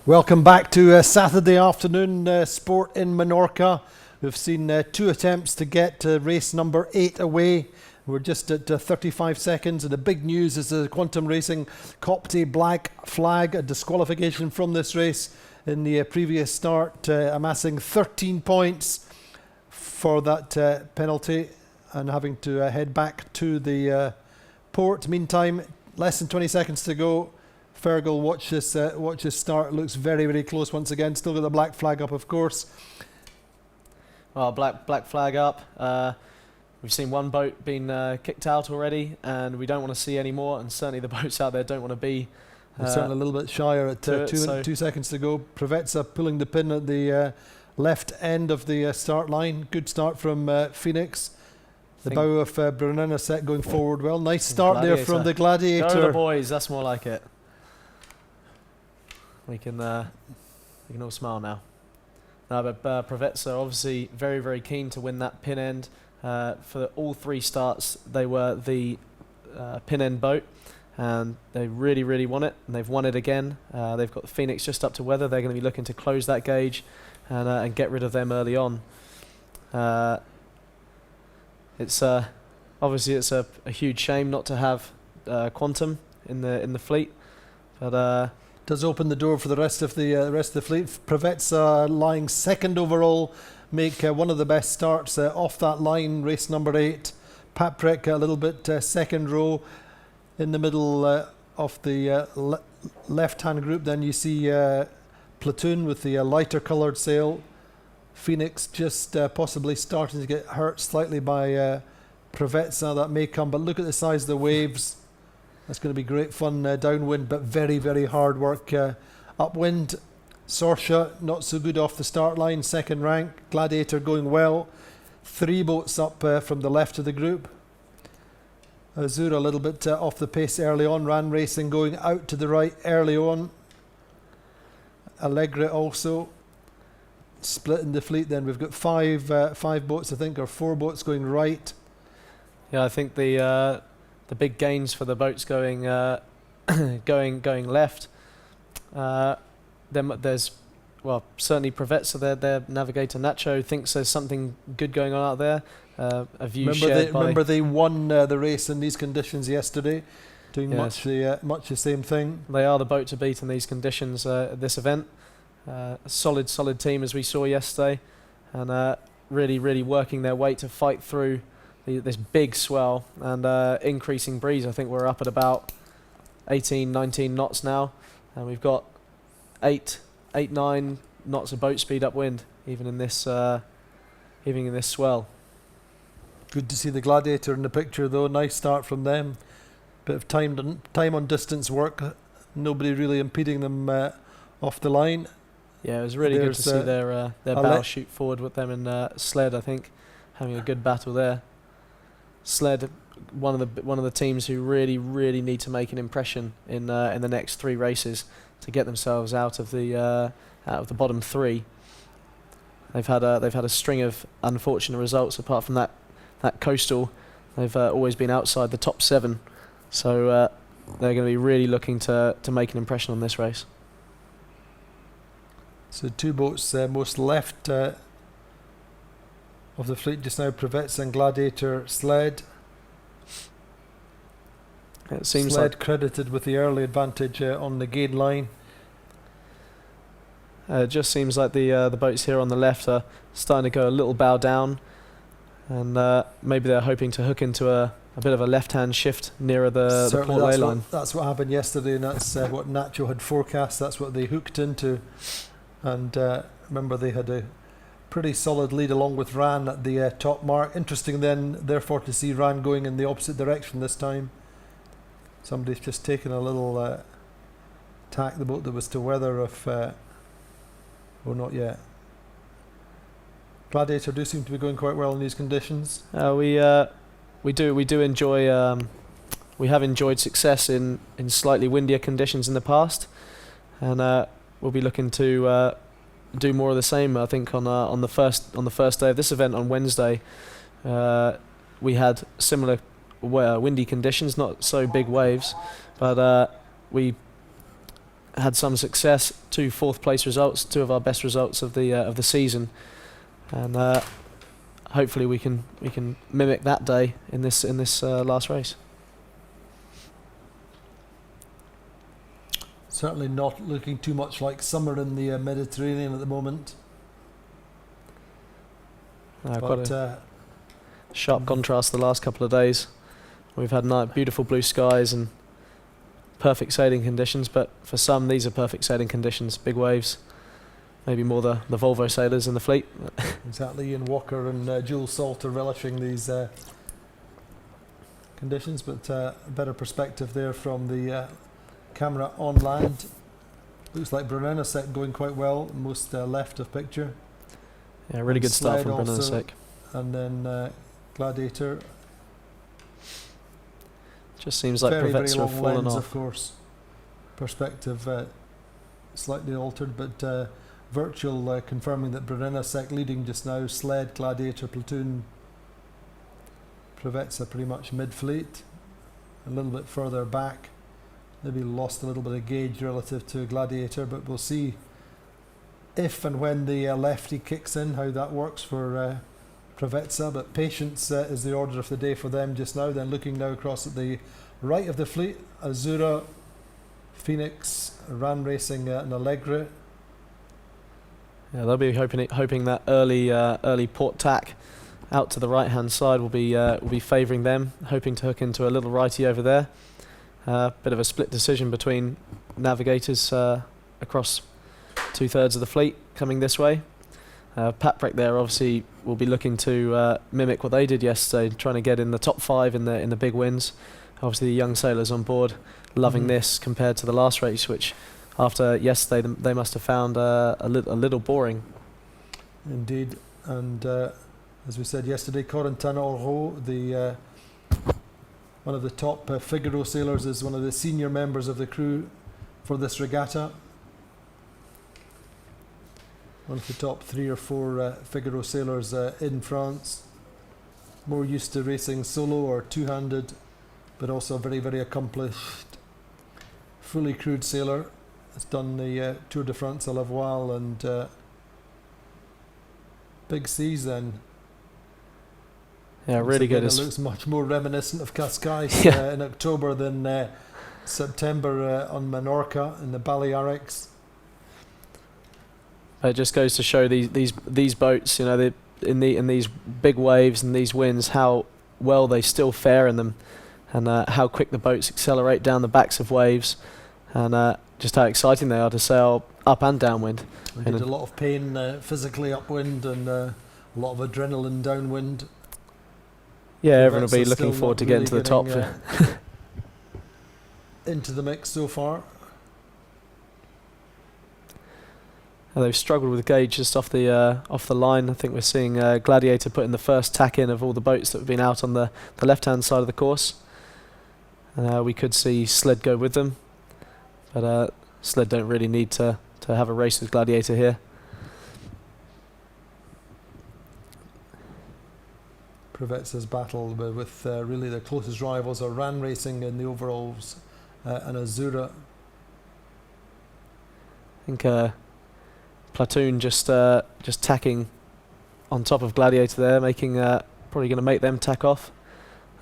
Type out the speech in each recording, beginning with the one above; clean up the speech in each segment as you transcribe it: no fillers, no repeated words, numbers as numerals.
Welcome back to Saturday afternoon sport in Menorca. We've seen 2 attempts to get race number 8 away. We're just at 35 seconds, and the big news is the Quantum Racing Copte Black Flag, a disqualification from this race in the previous start, amassing 13 points for that penalty and having to head back to the port. Meantime, less than 20 seconds to go. Fergal, watch this start. It looks very, very close once again. Still got the black flag up, of course. Well, black flag up. We've seen one boat being kicked out already, and we don't want to see any more. And certainly the boats out there don't want to be. Certainly a little bit shyer at 2 seconds to go. Preveza pulling the pin at the left end of the start line. Good start from Phoenix. The bow of Brunner set going forward well. Nice start there from the Gladiator. Go the boys, that's more like it. We can all smile now. No, but Preveza obviously very, very keen to win that pin end. For all 3 starts, they were the pin end boat, and they really, really want it, and they've won it again. They've got the Phoenix just up to weather. They're going to be looking to close that gauge and get rid of them early on. It's obviously it's a huge shame not to have Quantum in the fleet, but. Does open the door for the rest of the fleet. Preveza lying second overall, make one of the best starts off that line. Race number 8. Paprec a little bit second row in the middle of the left-hand group. Then you see Platoon with the lighter coloured sail. Phoenix just possibly starting to get hurt slightly by Preveza. That may come, but look at the size of the waves. That's going to be great fun downwind, but very, very hard work upwind. Sorsha not so good off the start line, second rank. Gladiator going well. 3 boats up from the left of the group. Azura a little bit off the pace early on. Ran Racing going out to the right early on. Allegra also split in the fleet. Then we've got 5 boats, I think, or 4 boats going right. Yeah, I think the big gains for the boats going going left. Then there's certainly Preveza, their navigator Nacho thinks there's something good going on out there. A view shared by. Remember they won the race in these conditions yesterday, doing much the same thing. They are the boat to beat in these conditions at this event. A solid team as we saw yesterday, and really, really working their way to fight through this big swell and increasing breeze. I think we're up at about 18, 19 knots now, and we've got 8, 9 knots of boat speed upwind, even in this swell. Good to see the Gladiator in the picture, though. Nice start from them. Bit of time on distance work. Nobody really impeding them off the line. Yeah, it was really good to see their bow shoot forward with them and Sled. I think having a good battle there. Sled, one of the teams who really, really need to make an impression in the next 3 races to get themselves out of the bottom 3. They've had a string of unfortunate results. Apart from that coastal, they've always been outside the top 7. So they're going to be really looking to make an impression on this race. So 2 boats most left of the fleet just now, Preveza and Gladiator Sled. It seems Sled like credited with the early advantage on the gain line. It just seems like the boats here on the left are starting to go a little bow down, and maybe they're hoping to hook into a bit of a left-hand shift nearer the port ley line. That's what happened yesterday, and that's what Nacho had forecast. That's what they hooked into. And remember, they had a pretty solid lead along with Ran at the top mark. Interesting then, therefore, to see Ran going in the opposite direction this time. Somebody's just taken a little tack, the boat that was to weather of... not yet. Gladiator do seem to be going quite well in these conditions. We do enjoy... we have enjoyed success in slightly windier conditions in the past, and we'll be looking to do more of the same. I think on the first day of this event on Wednesday, we had similar windy conditions, not so big waves, but we had some success. 2 4th-place results, 2 of our best results of the season, and hopefully we can mimic that day in this last race. Certainly not looking too much like summer in the Mediterranean at the moment. Quite a sharp contrast the last couple of days. We've had beautiful blue skies and perfect sailing conditions, but for some these are perfect sailing conditions. Big waves, maybe more the Volvo sailors in the fleet. Exactly, Ian Walker and Jules Salt are relishing these conditions, but a better perspective there from the camera on land. Looks like Brunello going quite well, most left of picture. Yeah, really good start from Brunello. And then Gladiator. Just seems like very Preveza have long fallen lens, off. of course. Perspective slightly altered, but virtual confirming that Brunello leading just now. Sled, Gladiator, Platoon, Preveza pretty much mid-fleet. A little bit further back. Maybe lost a little bit of gauge relative to Gladiator, but we'll see if and when the lefty kicks in, how that works for Preveza. But patience is the order of the day for them just now. Then looking now across at the right of the fleet, Azura, Phoenix, Ran Racing and Allegre. Yeah, they'll be hoping that early port tack out to the right hand side will be favouring them, hoping to hook into a little righty over there. Bit of a split decision between navigators across 2/3 of the fleet coming this way. Patrick there obviously will be looking to mimic what they did yesterday, trying to get in the top 5 in the big wins. Obviously the young sailors on board loving this compared to the last race, which after yesterday they must have found a little boring. Indeed, and as we said yesterday, Corentin Oro, the one of the top Figaro sailors, is one of the senior members of the crew for this regatta. One of the top 3 or 4 Figaro sailors in France. More used to racing solo or two-handed, but also very, very accomplished, fully crewed sailor. Has done the Tour de France à la voile and big seas then. Yeah, really good. It looks much more reminiscent of Cascais in October than September on Menorca in the Balearics. It just goes to show these boats, you know, in these big waves and these winds, how well they still fare in them, and how quick the boats accelerate down the backs of waves, and just how exciting they are to sail up and downwind. They did a lot of pain physically upwind and a lot of adrenaline downwind. Yeah, everyone will be looking forward to getting to the top. Into the mix so far. They've struggled with gauge just off the line. I think we're seeing Gladiator putting the first tack in of all the boats that have been out on the left-hand side of the course. We could see Sled go with them, but Sled don't really need to have a race with Gladiator here. Preveza's battle with really their closest rivals are Ran Racing in the overalls and Azura. I think Platoon just tacking on top of Gladiator there, making probably going to make them tack off.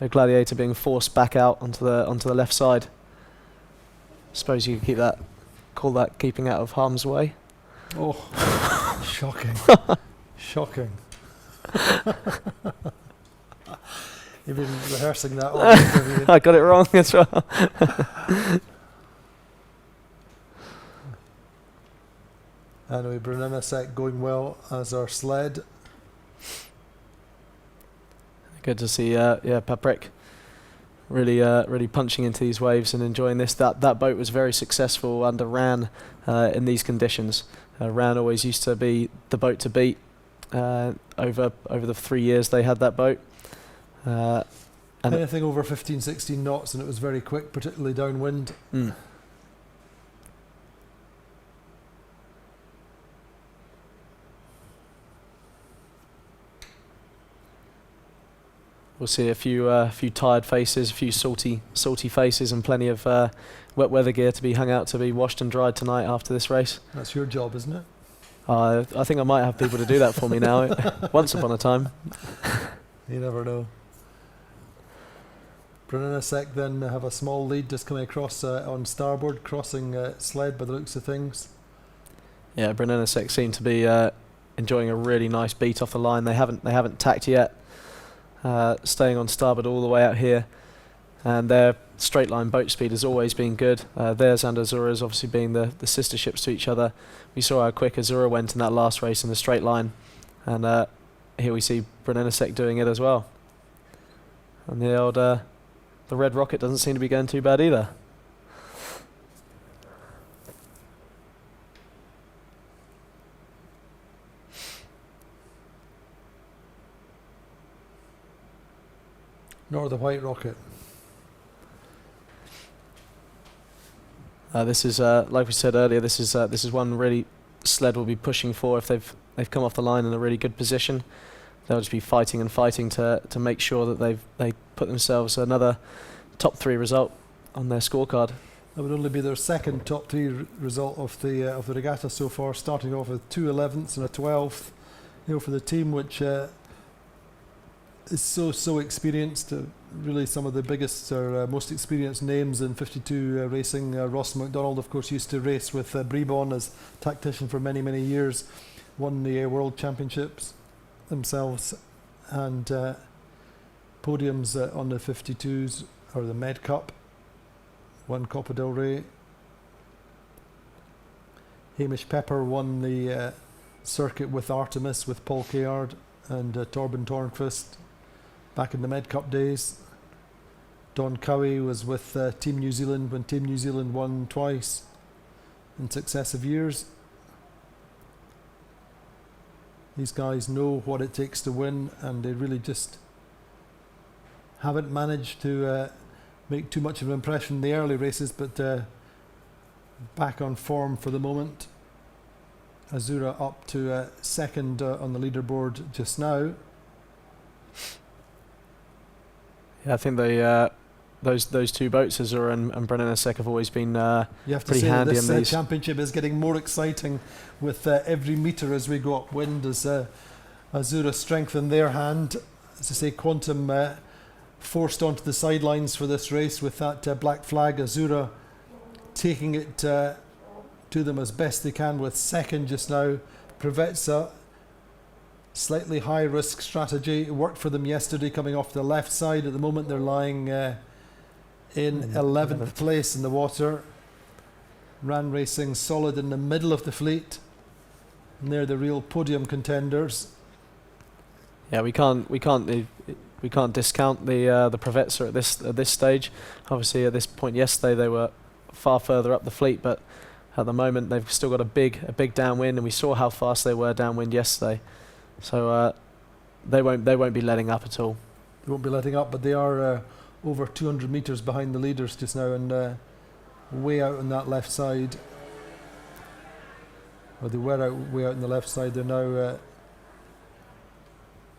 Gladiator being forced back out onto the left side. Suppose you could call that keeping out of harm's way. Oh, shocking, shocking. You've been rehearsing that all week. I got it wrong as well. Anyway, Brunello going well as our Sled. Good to see, Patrick really punching into these waves and enjoying this. That boat was very successful under Ran in these conditions. Ran always used to be the boat to beat over the 3 years they had that boat. Anything over 15, 16 knots, and it was very quick, particularly downwind. we'll see a few tired faces, a few salty faces, and plenty of wet weather gear to be hung out to be washed and dried tonight after this race. That's your job, isn't it? I think I might have people to do that for me now. Once upon a time. You never know. Brunello then have a small lead just coming across on starboard, crossing Sled by the looks of things. Yeah, Brunello seem to be enjoying a really nice beat off the line. They haven't tacked yet, staying on starboard all the way out here, and their straight line boat speed has always been good. Theirs and Azura's obviously being the sister ships to each other. We saw how quick Azura went in that last race in the straight line, and here we see Brunello doing it as well. And the old the Red Rocket doesn't seem to be going too bad either. Nor the White Rocket. This is like we said earlier. This is one really Sled will be pushing for if they've come off the line in a really good position. They'll just be fighting and fighting to make sure that they put themselves another top 3 result on their scorecard. That would only be their second top 3 result of the regatta so far, starting off with 2 11ths and a 12th. For the team which is so experienced, really some of the biggest or most experienced names in 52 racing. Ross McDonald, of course, used to race with Bribon as tactician for many years, won the World Championships themselves, and podiums on the 52s or the Med Cup, won Copa del Rey. Hamish Pepper won the circuit with Artemis with Paul Kayard and Torben Tornquist back in the Med Cup days. Don Cowie was with Team New Zealand when Team New Zealand won twice in successive years. These guys know what it takes to win, and they really just haven't managed to make too much of an impression in the early races, but back on form for the moment. Azura up to second on the leaderboard just now. Yeah, I think those two boats, Azura and Brunello, have always been you have to pretty say handy that in this these. championship is getting more exciting with every metre as we go upwind, as Azura strengthen their hand. As I say, Quantum forced onto the sidelines for this race with that black flag. Azura taking it to them as best they can with second just now. Preveza, slightly high risk strategy. It worked for them yesterday coming off the left side. At the moment they're lying in 11th place in the water. Ran Racing solid in the middle of the fleet, and they're the real podium contenders. Yeah, we can't discount the Preveza at this stage. Obviously, at this point yesterday they were far further up the fleet, but at the moment they've still got a big downwind, and we saw how fast they were downwind yesterday. So they won't be letting up at all. They won't be letting up, but they are over 200 metres behind the leaders just now, and way out on that left side. Or they were way out on the left side. They're now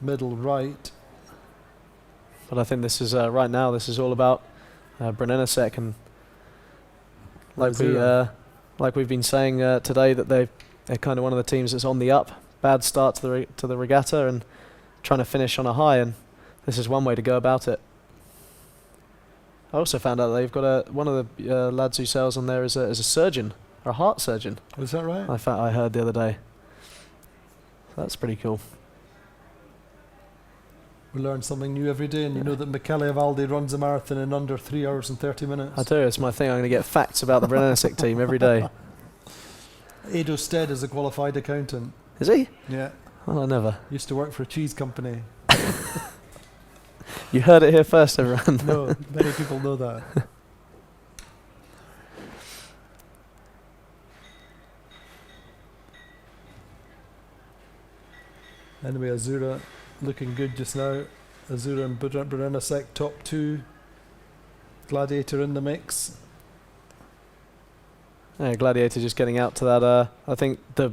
middle right. But I think this is right now. This is all about Brunello, and like we've been saying today, that they're kind of one of the teams that's on the up. Bad start to the regatta and trying to finish on a high, and this is one way to go about it. I also found out they've got one of the lads who sails on there is a surgeon, or a heart surgeon. Is that right? I heard the other day. So that's pretty cool. We learn something new every day, and you know that Michele Avaldi runs a marathon in under 3 hours and 30 minutes. I do. It's my thing. I'm going to get facts about the Brunello team every day. Edo Stead is a qualified accountant. Is he? Yeah. Well, I never. Used to work for a cheese company. You heard it here first, everyone. No, many people know that. Anyway, Azura looking good just now. Azura and Brunello top 2. Gladiator in the mix. Yeah, Gladiator just getting out to that. I think the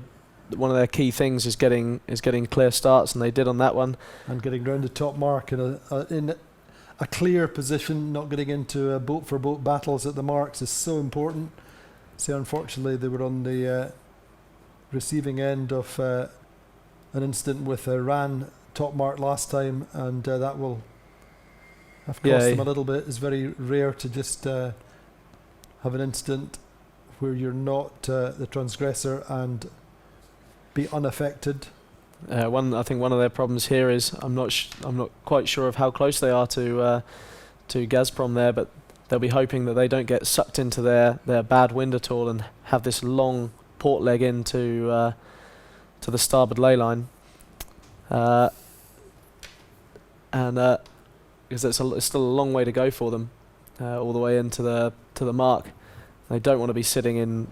their key things is getting clear starts, and they did on that one. And getting round the top mark in a clear position, not getting into boat for boat battles at the marks is so important. So unfortunately, they were on the receiving end of an incident with Ran top mark last time, and that will have cost them a little bit. It's very rare to just have an incident where you're not the transgressor and be unaffected. I think one of their problems here is I'm not quite sure of how close they are to Gazprom there, but they'll be hoping that they don't get sucked into their bad wind at all and have this long port leg into to the starboard ley line, and because it's still a long way to go for them, all the way into the mark. They don't want to be sitting in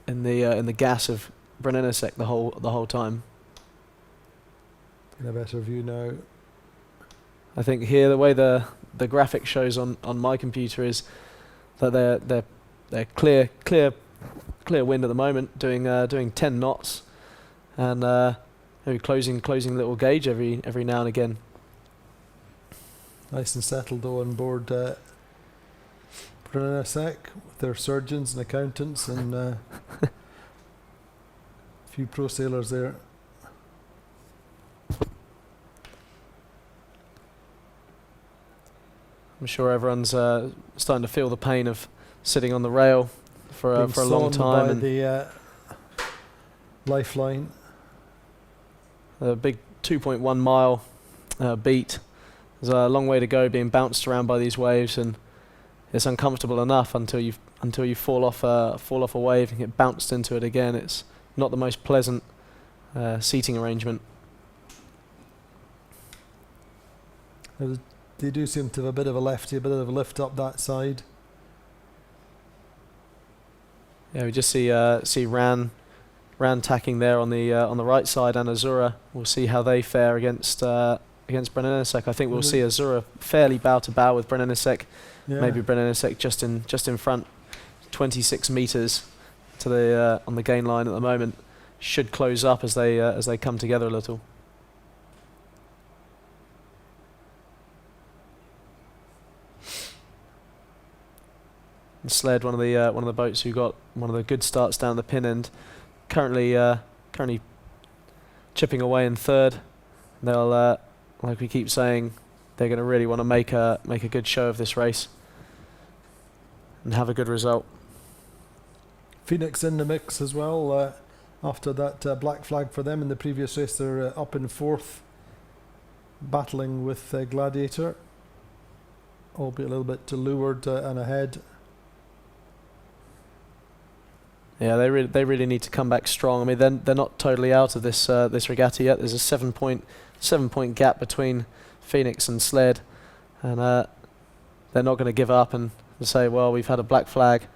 the gas of Bryn Innesec the whole time. In a better view now. I think here the way the graphic shows on my computer is that they're clear wind at the moment, doing 10 knots, and maybe closing little gauge every now and again. Nice and settled though on board Bryn Innesec with their surgeons and accountants and a few pro sailors there. I'm sure everyone's starting to feel the pain of sitting on the rail for a long time. By the lifeline. A big 2.1 mile beat. There's a long way to go, being bounced around by these waves, and it's uncomfortable enough until you fall off a wave and get bounced into it again. It's not the most pleasant seating arrangement. They do seem to have a bit of a lefty, a bit of a lift up that side. Yeah, we just see Ran tacking there on the right side, and Azura. We'll see how they fare against Bryn Innesec. I think we'll see Azura fairly bow to bow with Bryn Innesec. Yeah. Maybe Bryn Innesec just in front, 26 meters to the on the gain line at the moment. Should close up as they come together a little. And Sled, one of the boats who got one of the good starts down the pin end, currently chipping away in third. They'll, like we keep saying, they're going to really want to make a good show of this race and have a good result. Phoenix in the mix as well. After that black flag for them in the previous race, they're up in fourth, battling with Gladiator, albeit a little bit to leeward and ahead. Yeah, they really need to come back strong. I mean, they're not totally out of this regatta yet. There's a 7 point gap between Phoenix and Sled, and they're not going to give up and say, well, we've had a black flag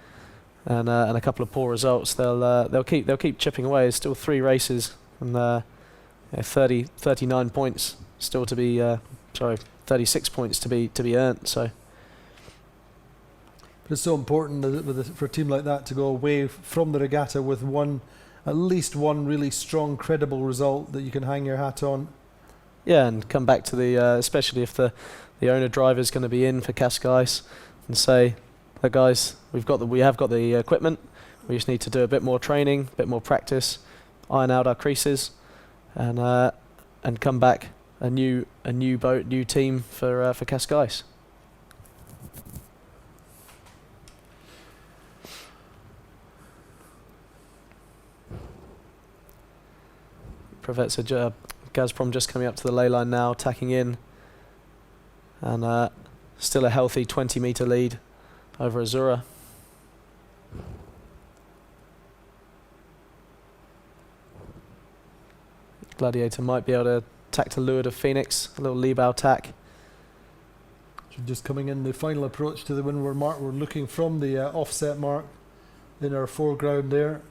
and a couple of poor results. They'll keep chipping away. There's still 3 races and 39 points still to be 36 points to be earned. So. It's so important for a team like that to go away from the regatta with at least one really strong, credible result that you can hang your hat on. Yeah, and come back to the, especially if the owner driver is going to be in for Cascais, and say, "Look, guys, we have got the equipment. We just need to do a bit more training, a bit more practice, iron out our creases, and come back a new boat, new team for Cascais." Professor Gazprom just coming up to the ley line now, tacking in, and still a healthy 20-meter lead over Azura. Gladiator might be able to tack to leeward of Phoenix, a little lee bow tack. Just coming in the final approach to the windward mark. We're looking from the offset mark in our foreground there.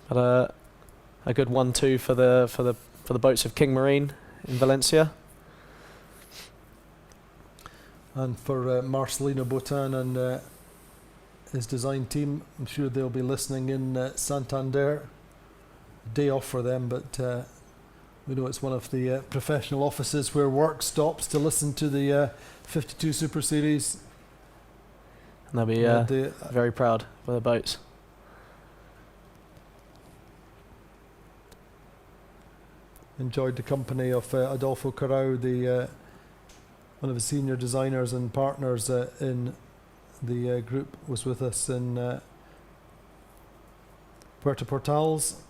But a good 1-2 for the boats of King Marine in Valencia. And for Marcelino Botan and his design team. I'm sure they'll be listening in Santander. Day off for them, but we know it's one of the professional offices where work stops to listen to the 52 Super Series. And they'll be very proud for the boats. Enjoyed the company of Adolfo Carrao, one of the senior designers and partners in the group, was with us in Puerto Portals,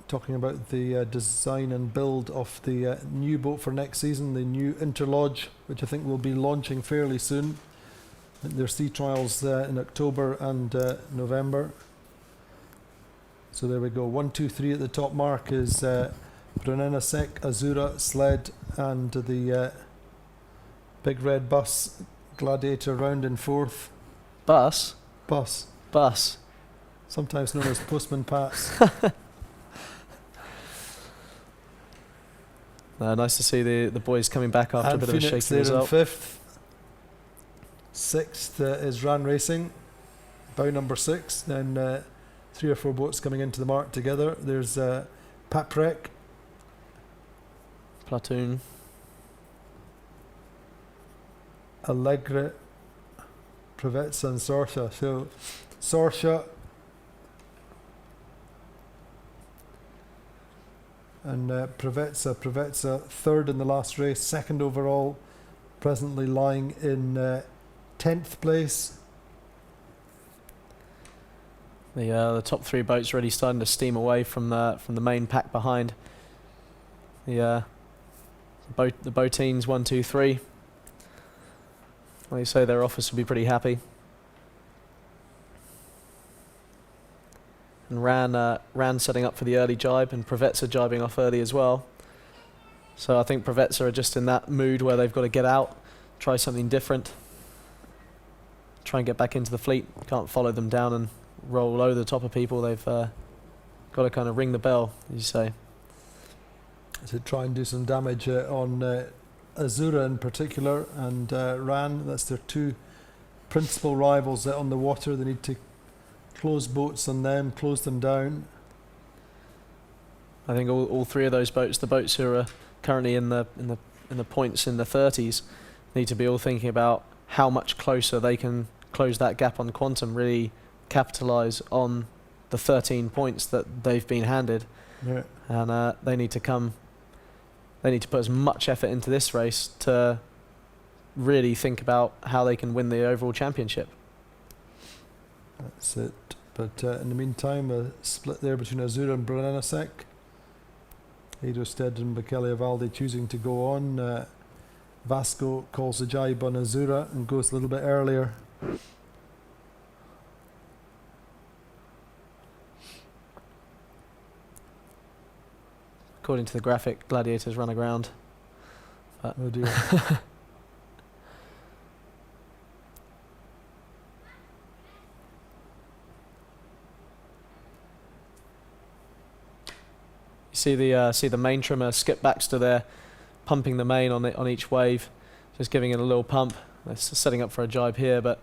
talking about the design and build of the new boat for next season, the new Interlodge, which I think will be launching fairly soon. Their sea trials in October and November. So there we go. 1, 2, 3 at the top mark is Brunena Sec, Azura, Sled, and the Big Red Bus Gladiator round in fourth. Bus? Bus. Sometimes known as Postman Pat's. Nice to see the boys coming back after and a bit Phoenix of a shaky result. In fifth. Sixth is Ran Racing, bow number 6. Then 3 or 4 boats coming into the mark together. There's Paprec, Platoon, Allegre, Provezza and Sorcia. So Sorcia and Provezza third in the last race, second overall, presently lying in 10th place. The top 3 boats really starting to steam away from the main pack behind. The Boatines 1, 2, 3. Like you say, their office will be pretty happy. And Ran setting up for the early jibe, and Provezza jibing off early as well. So I think Provezza are just in that mood where they've got to get out, try something different, try and get back into the fleet. Can't follow them down and roll over the top of people. They've got to kind of ring the bell, as you say. To try and do some damage on Azura in particular and Ran. That's their 2 principal rivals on the water. They need to close boats on them, close them down. I think all 3 of those boats, the boats who are currently in the points in the 30s, need to be all thinking about how much closer they can close that gap on Quantum, really capitalise on the 13 points that they've been handed. Yeah. And they need to put as much effort into this race to really think about how they can win the overall championship. That's it. But in the meantime, a split there between Azura and Brunena Sec. Edelstead and Bekele Avalde choosing to go on. Vasco calls the jibe on Azura and goes a little bit earlier. According to the graphic, Gladiators run aground. Oh dear. See the main trimmer, Skip Baxter there, pumping the main on each wave, just giving it a little pump. It's setting up for a jibe here, but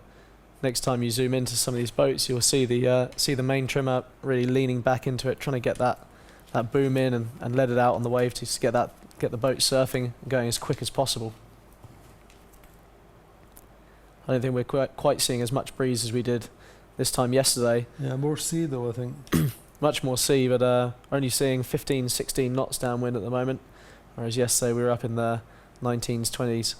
next time you zoom into some of these boats, you'll see the main trimmer really leaning back into it, trying to get that boom in and let it out on the wave to get the boat surfing and going as quick as possible. I don't think we're quite seeing as much breeze as we did this time yesterday. Yeah, more sea though, I think. Much more sea, but only seeing 15, 16 knots downwind at the moment, whereas yesterday we were up in the 19s, 20s.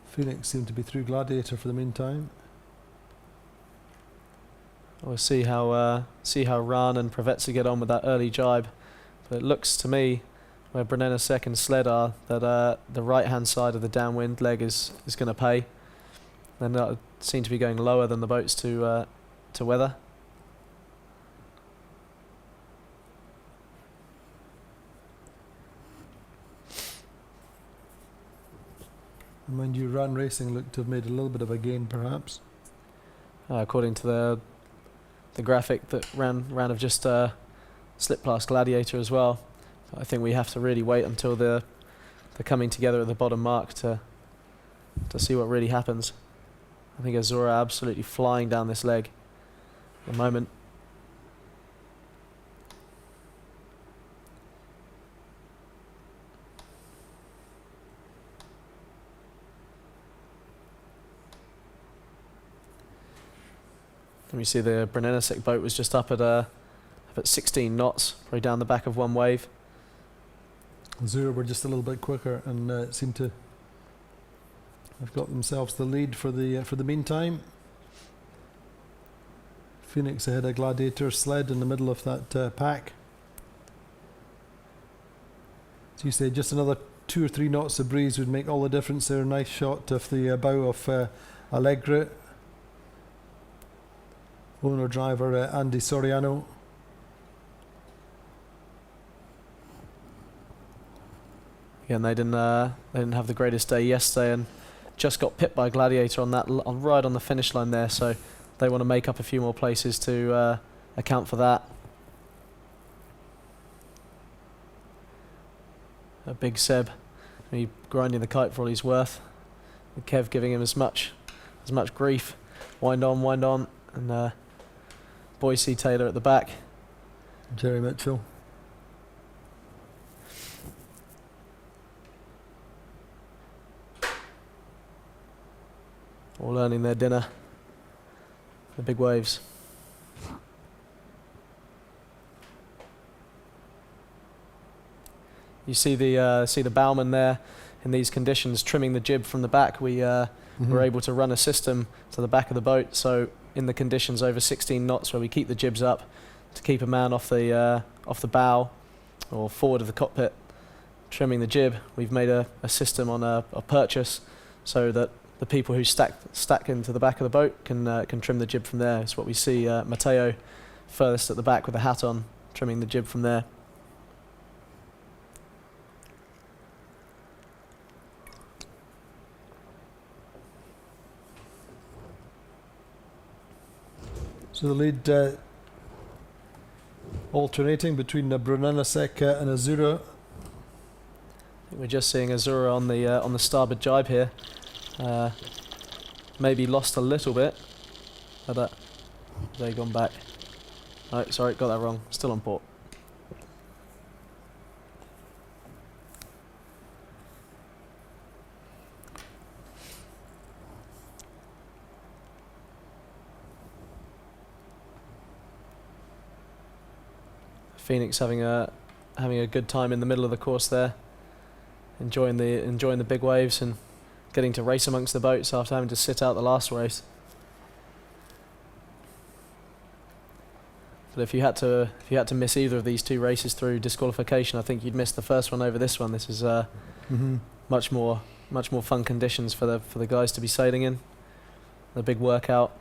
Phoenix seemed to be through Gladiator for the meantime. We'll see how Ran and Provezza get on with that early jibe. But it looks to me, where Brunena Sec and Sled are, that the right-hand side of the downwind leg is going to pay. And that seem to be going lower than the boats to weather. And mind you, Ran Racing looked to have made a little bit of a gain, perhaps. According to the graphic, that Ran have just slipped past Gladiator as well. I think we have to really wait until the coming together at the bottom mark to see what really happens. I think Azura absolutely flying down this leg at the moment. And we see the Brunellesec boat was just up at 16 knots, probably down the back of one wave. Azura were just a little bit quicker and seem to have got themselves the lead for the meantime. Phoenix ahead of Gladiator, Sled in the middle of that pack. So you say just another 2 or 3 knots of breeze would make all the difference there. Nice shot of the bow of Allegra. Owner driver Andy Soriano. Again, they didn't have the greatest day yesterday and just got pipped by Gladiator on that right on the finish line there. So they want to make up a few more places to account for that. A big Seb, he grinding the kite for all he's worth. And Kev giving him as much grief. Wind on, and Boise Taylor at the back. Jerry Mitchell. All earning their dinner. The big waves. You see the bowman there in these conditions trimming the jib from the back. We were able to run a system to the back of the boat, so in the conditions over 16 knots where we keep the jibs up to keep a man off the bow or forward of the cockpit trimming the jib, we've made a system on a purchase so that the people who stack into the back of the boat can trim the jib from there. It's what we see Matteo furthest at the back with the hat on, trimming the jib from there. So the lead alternating between Brunellesec and Azura. I think we're just seeing Azura on the starboard jibe here. Maybe lost a little bit, but they've gone back. Oh, sorry, got that wrong. Still on port. Phoenix having a good time in the middle of the course there, enjoying the big waves and getting to race amongst the boats after having to sit out the last race. But if you had to miss either of these 2 races through disqualification, I think you'd miss the first one over this one. This is much more fun conditions for the guys to be sailing in. The big workout.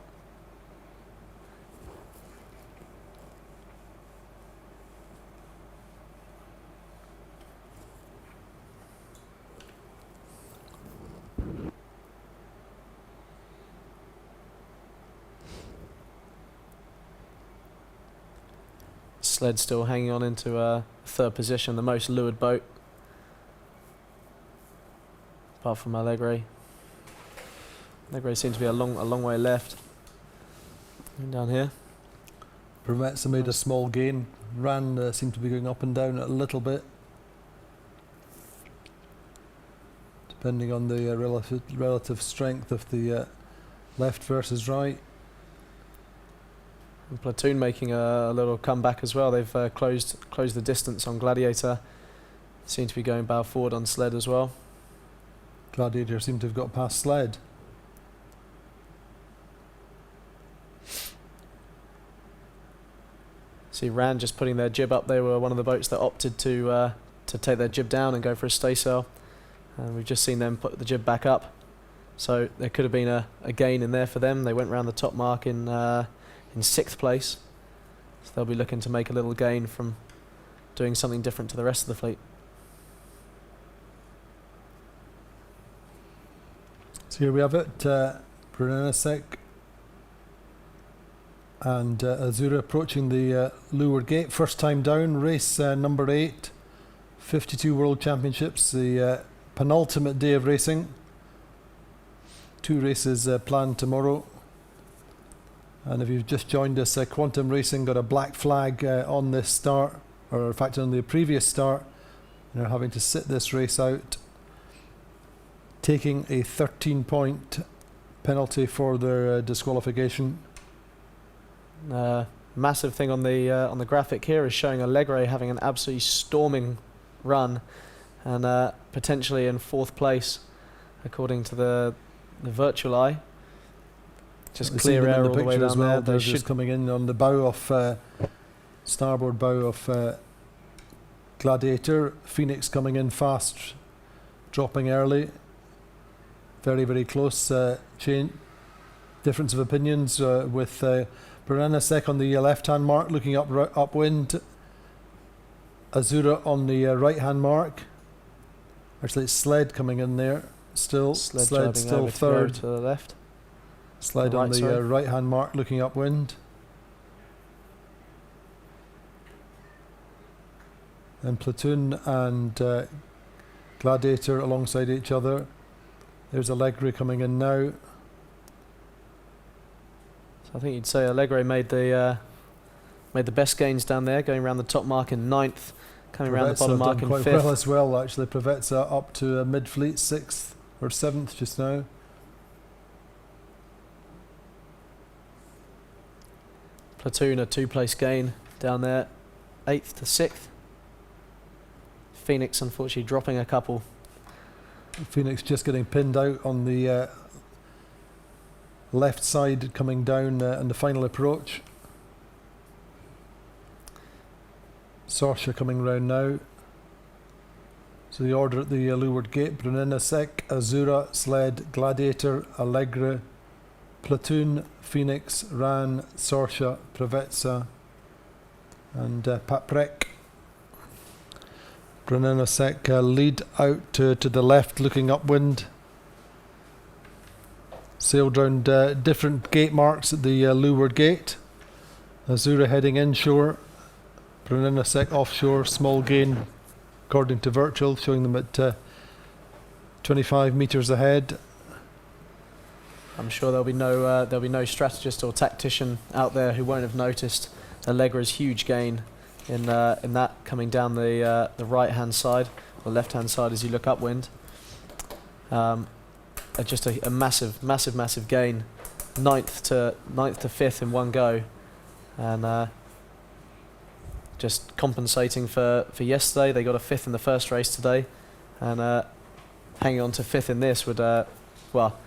Sled still hanging on into 3rd position, the most lured boat, apart from Allegre. Allegre seems to be a long way left. And down here, Prometsa made a small gain. Ran seemed to be going up and down a little bit, depending on the relative strength of the left versus right. And Platoon making a little comeback as well. They've closed the distance on Gladiator. Seem to be going bow forward on Sled as well. Gladiator seem to have got past Sled. See Rand just putting their jib up. They were one of the boats that opted to take their jib down and go for a staysail. And we've just seen them put the jib back up. So there could have been a gain in there for them. They went round the top mark in 6th place. So they'll be looking to make a little gain from doing something different to the rest of the fleet. So here we have it, Brunellesec and Azura approaching the leeward gate. First time down, race number 8, 52 World Championships. The penultimate day of racing. 2 races planned tomorrow. And if you've just joined us, Quantum Racing got a black flag on this start, or in fact on the previous start. They're having to sit this race out, taking a 13-point penalty for their disqualification. Massive thing on the graphic here is showing Allegre having an absolutely storming run, and potentially in 4th place, according to the virtual eye. Just clear air all the way down there. They're just coming in on the bow of starboard bow of Gladiator. Phoenix coming in fast, dropping early. Very, very close difference of opinions with Brennanasek on the left-hand mark, looking upwind. Azura on the right-hand mark. Actually, it's Sled coming in there. Sled still third. To the left. Sled on the right-hand mark, looking upwind. And Platoon and Gladiator alongside each other. There's Allegre coming in now. So I think you'd say Allegre made the best gains down there, going around the top mark in 9th, coming around the bottom mark in 5th. Quite well as well, actually. Provezza up to mid-fleet, 6th or 7th just now. Platoon a 2-place gain down there, 8th to 6th. Phoenix unfortunately dropping a couple. Phoenix just getting pinned out on the left side coming down in the final approach. Sorsha coming round now. So the order at the leeward gate: Brennanasek, Azura, Sled, Gladiator, Allegre, Platoon, Phoenix, Ran, Sorsha, Provezza and Paprec. Brennanasek lead out to the left, looking upwind. Sailed round different gate marks at the leeward gate. Azura heading inshore. Brennanasek offshore, small gain according to virtual, showing them at 25 metres ahead. I'm sure there'll be no strategist or tactician out there who won't have noticed Allegre's huge gain in that coming down the right hand side or left hand side as you look upwind. Just a massive gain, 9th to 5th in one go, and just compensating for yesterday. They got a 5th in the first race today, and hanging on to 5th in this would well,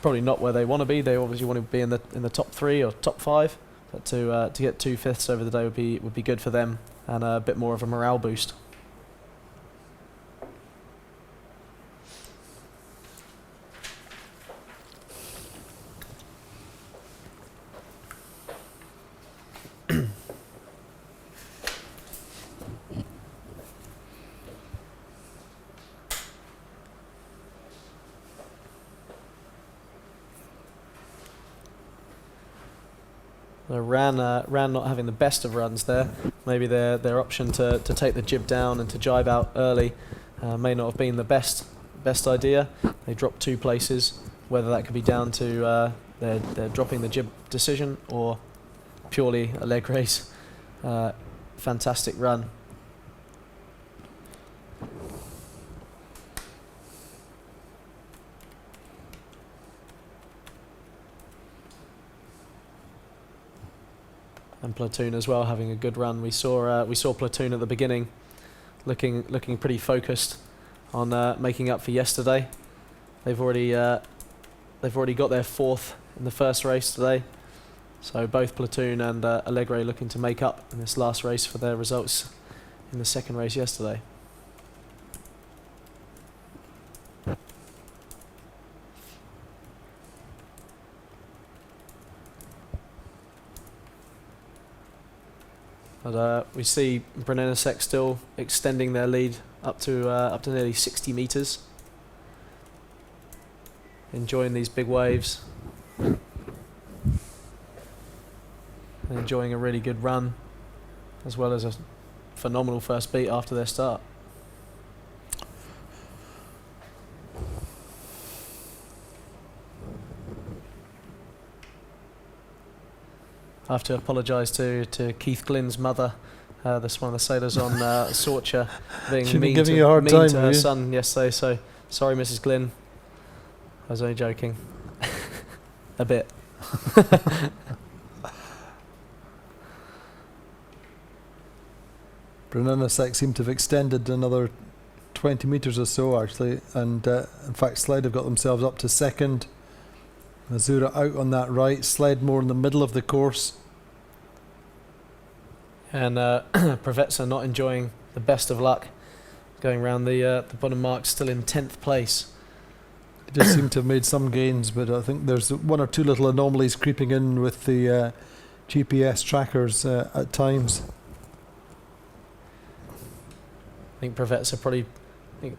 probably not where they want to be. They obviously want to be in the top 3 or top 5. But to get 2 5ths over the day would be good for them, and a bit more of a morale boost. Ran not having the best of runs there. Maybe their option to take the jib down and to jibe out early may not have been the best idea. They dropped 2 places. Whether that could be down to they're dropping the jib decision or purely Allegre's fantastic run. And Platoon as well having a good run. We saw Platoon at the beginning, looking pretty focused on making up for yesterday. They've already got their 4th in the first race today, so both Platoon and Allegre looking to make up in this last race for their results in the second race yesterday. But we see Brennanasek still extending their lead up to nearly 60 metres. Enjoying these big waves. And enjoying a really good run, as well as a phenomenal first beat after their start. I have to apologise to Keith Glynn's mother. That's one of the sailors on Sorcha, being mean to her son yesterday. So sorry, Mrs. Glynn. I was only joking. A bit. Brunello seem to have extended another 20 metres or so actually, and in fact Sled have got themselves up to second. Mazura out on that right, Sled more in the middle of the course. And Preveza not enjoying the best of luck, going around the bottom mark, still in 10th place. They just seem to have made some gains, but I think there's one or two little anomalies creeping in with the GPS trackers at times. I think Preveza probably,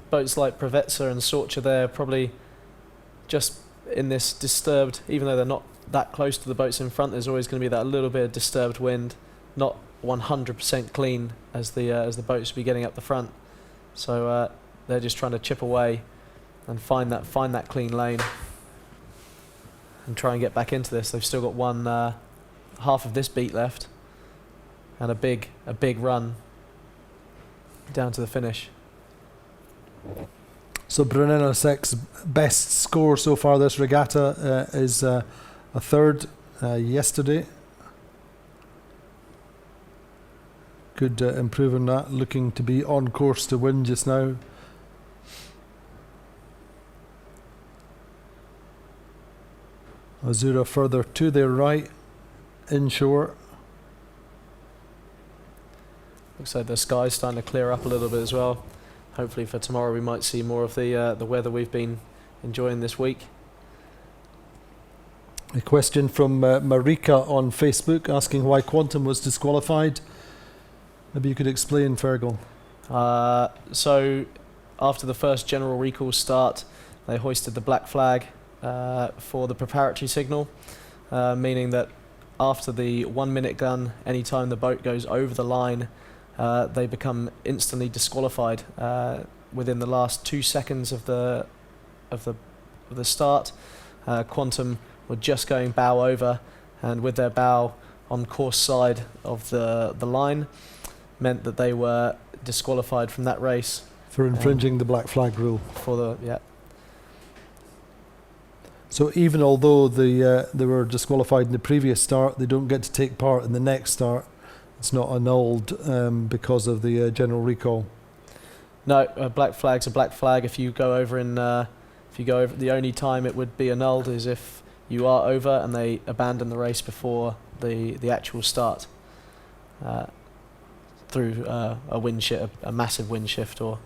boats like Preveza and Sorcha there probably just in this disturbed, even though they're not that close to the boats in front, there's always going to be that little bit of disturbed wind, not 100% clean as the boats will be getting up the front. So they're just trying to chip away and find that clean lane and try and get back into this. They've still got one half of this beat left and a big run down to the finish. So Brunello Sec's best score so far this regatta is a third yesterday. Good improve on that, looking to be on course to win just now. Azura further to their right, inshore. Looks like the sky's starting to clear up a little bit as well. Hopefully for tomorrow we might see more of the weather we've been enjoying this week. A question from Marika on Facebook asking why Quantum was disqualified. Maybe you could explain, Fergal. So after the first general recall start, they hoisted the black flag for the preparatory signal, meaning that after the 1 minute gun, anytime the boat goes over the line, they become instantly disqualified within the last 2 seconds of the start. Quantum were just going bow over, and with their bow on course side of the line, meant that they were disqualified from that race for infringing the black flag rule. So even although they were disqualified in the previous start, they don't get to take part in the next start. It's not annulled because of the general recall. No, black flag's a black flag. If you go over the only time it would be annulled is if you are over and they abandon the race before the actual start through a wind shift, a massive wind shift, or.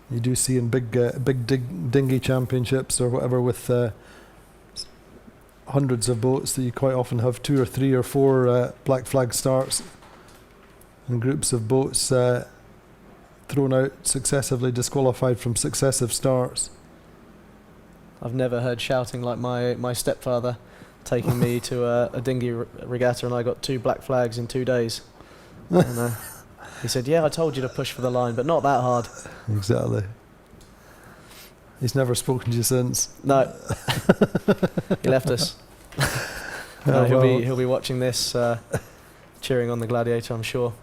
You do see in big dinghy championships or whatever with hundreds of boats that you quite often have 2 or 3 or 4 black flag starts and groups of boats thrown out successively, disqualified from successive starts. I've never heard shouting like my stepfather taking me to a dinghy regatta, and I got 2 black flags in 2 days. And, he said, "Yeah, I told you to push for the line, but not that hard." Exactly. He's never spoken to you since. No. He left us. He'll be watching this, cheering on the Gladiator, I'm sure.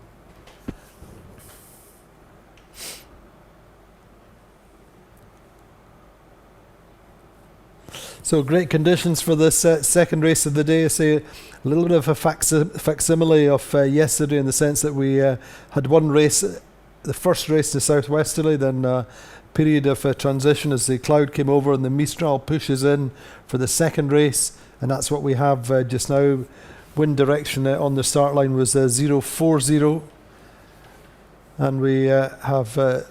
So great conditions for this second race of the day. I say a little bit of a facsimile of yesterday, in the sense that we had one race, the first race to southwesterly, then a period of transition as the cloud came over and the Mistral pushes in for the second race, and that's what we have just now. Wind direction on the start line was 040, and we have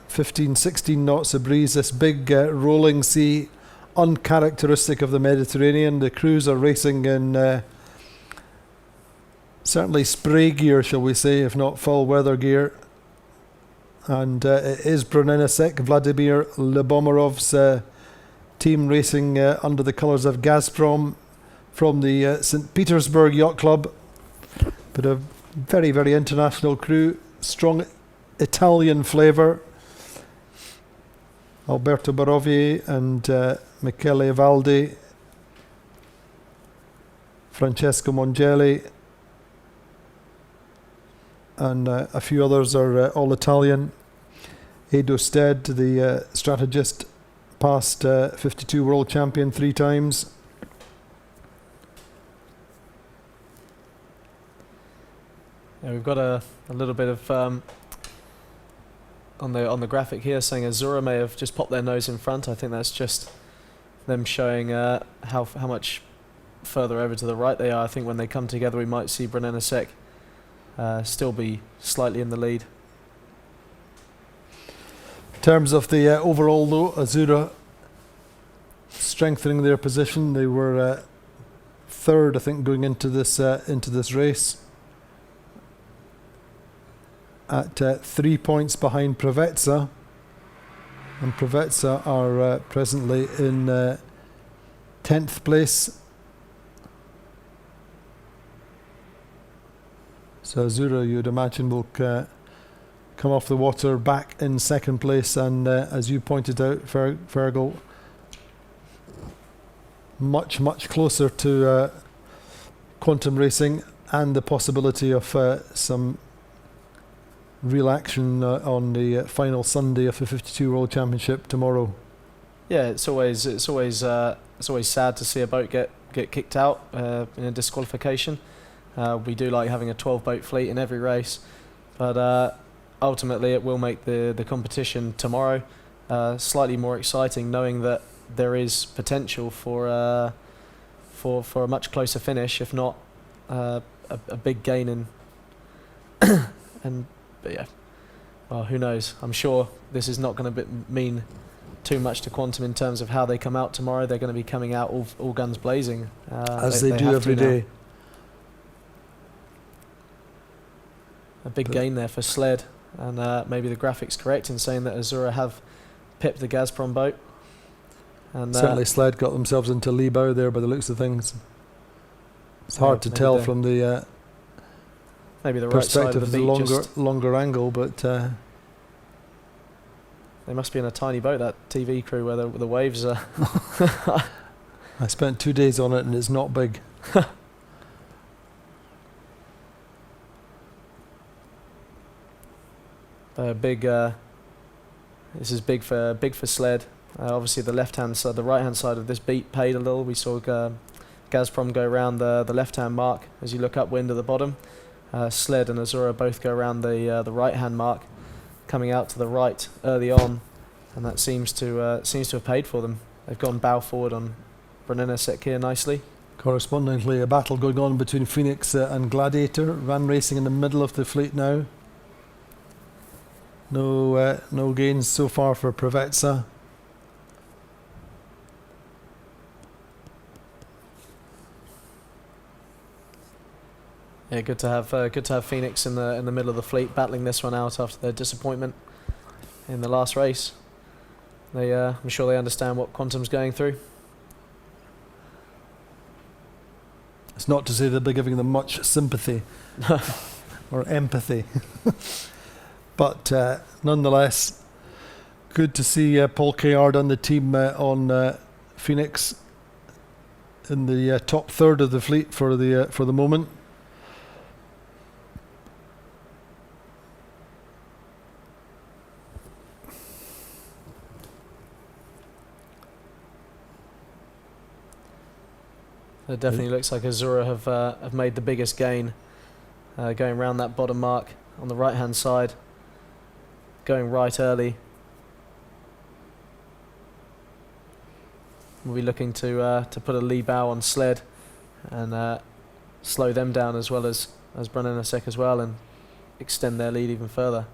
15-16 knots of breeze, this big rolling sea, uncharacteristic of the Mediterranean. The crews are racing in certainly spray gear, shall we say, if not full weather gear. And it is Brunello Sec, Vladimir Lubomirov's team, racing under the colours of Gazprom from the St. Petersburg Yacht Club. But a very, very international crew, strong Italian flavour. Alberto Barovier and Michele Valdi Francesco Mongelli, and a few others are all Italian. Edo Stead, the strategist, past 52 world champion 3 times. Yeah, we've got a little bit of on the graphic here saying Azura may have just popped their nose in front. I think that's just them showing how much further over to the right they are. I think when they come together we might see Brunner Sec still be slightly in the lead. In terms of the overall though, Azura strengthening their position. They were 3rd, I think, going into this race, at 3 points behind Preveza, and Preveza are presently in 10th place. So Azura, you'd imagine, will come off the water back in 2nd place, and as you pointed out, Fergal, much closer to quantum racing and the possibility of some real action on the final Sunday of the 52 World Championship tomorrow. Yeah, it's always sad to see a boat get kicked out in a disqualification. We do like having a 12-boat fleet in every race, but ultimately it will make the competition tomorrow slightly more exciting, knowing that there is potential for a much closer finish, if not a big gain in but yeah, well, who knows? I'm sure this is not going to mean too much to Quantum in terms of how they come out tomorrow. They're going to be coming out all guns blazing, as they do every day. A big gain there for Sled, and maybe the graphics correct in saying that Azura have pipped the Gazprom boat. And certainly Sled got themselves into lee bow there by the looks of things. It's hard to tell from the maybe the right side perspective of the beat, longer angle, but they must be in a tiny boat, that TV crew, where the waves are. I spent 2 days on it and it's not big. This is big for Sled. Obviously the left-hand side, the right-hand side of this beat paid a little. We saw Gazprom go around the left-hand mark as you look upwind at the bottom. Sled and Azura both go around the right-hand mark, coming out to the right early on, and that seems to have paid for them. They've gone bow forward on Brunner Sec here nicely. Correspondingly, a battle going on between Phoenix and Gladiator. Van Racing in the middle of the fleet now. No gains so far for Preveza. Yeah, good to have Phoenix in the middle of the fleet, battling this one out after their disappointment in the last race. I'm sure they understand what Quantum's going through. It's not to say that they're giving them much sympathy or empathy, but nonetheless, good to see Paul Kayard and the team on Phoenix in the top third of the fleet for the moment. It definitely looks like Azura have made the biggest gain, going around that bottom mark on the right-hand side, going right early. We'll be looking to put a lee bow on Sled and slow them down as well as Brunner Sec as well, and extend their lead even further.